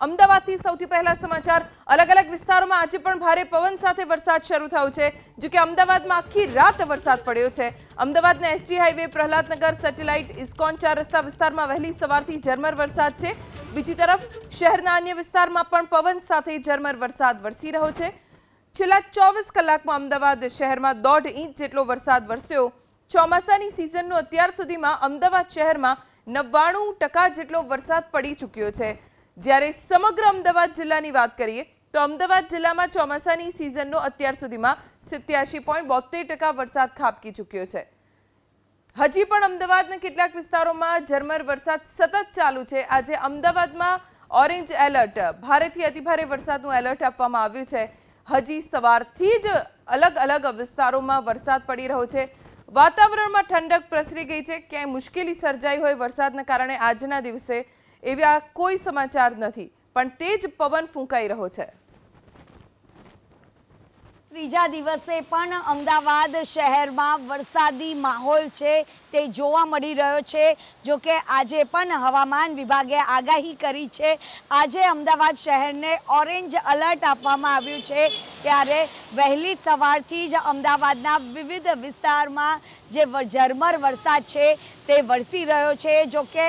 અમદાવાદથી સૌથી પહેલા સમાચાર અલગ અલગ વિસ્તારોમાં આજે પણ ભારે પવન સાથે વરસાદ શરૂ થયો છે। જો કે અમદાવાદમાં આખી રાત વરસાદ પડ્યો છે। અમદાવાદના SG highway, Prahlad Nagar, satellite, ISKCON ચાર રસ્તા વિસ્તારમાં વહેલી સવારથી ઝરમર વરસાદ છે। બીજી તરફ શહેરના અન્ય વિસ્તારમાં પણ પવન સાથે ઝરમર વરસાદ વરસી રહ્યો છે। છેલ્લા 24 કલાકમાં અમદાવાદ શહેરમાં 1.5 ઇંચ જેટલો વરસાદ વરસ્યો। ચોમાસાની સિઝનનો અત્યાર સુધીમાં અમદાવાદ શહેરમાં 99% જેટલો વરસાદ પડી ચૂક્યો છે। જ્યારે સમગ્ર અમદાવાદ જિલ્લાની વાત કરીએ તો અમદાવાદ જિલ્લામાં ચોમાસાની સિઝનનો અત્યાર સુધીમાં 87.72% વરસાદ ખાબકી ચૂક્યો છે। હજી પણ અમદાવાદના કેટલાક વિસ્તારોમાં ઝરમર વરસાદ સતત ચાલુ છે। આજે અમદાવાદમાં ઓરેન્જ એલર્ટ, ભારેથી અતિભારે વરસાદનું એલર્ટ આપવામાં આવ્યું છે। હજી સવારથી જ અલગ અલગ વિસ્તારોમાં વરસાદ પડી રહ્યો છે। વાતાવરણમાં ઠંડક પ્રસરી ગઈ છે। ક્યાંય મુશ્કેલી સર્જાઈ હોય વરસાદના કારણે આજના દિવસે એવા કોઈ સમાચાર નથી, પણ તેજ પવન ફૂંકાઈ રહ્યો છે। ત્રીજા દિવસે પણ અમદાવાદ શહેરમાં વરસાદી માહોલ છે તે જોવા મળી રહ્યો છે। જો કે આજે પણ હવામાન વિભાગે આગાહી કરી છે। આજે અમદાવાદ શહેરને ઓરેન્જ એલર્ટ આપવામાં આવ્યું છે। ત્યારે વહેલી સવારથી જ અમદાવાદના વિવિધ વિસ્તારમાં જે ઝરમર વરસાદ છે તે વરસી રહ્યો છે। જો કે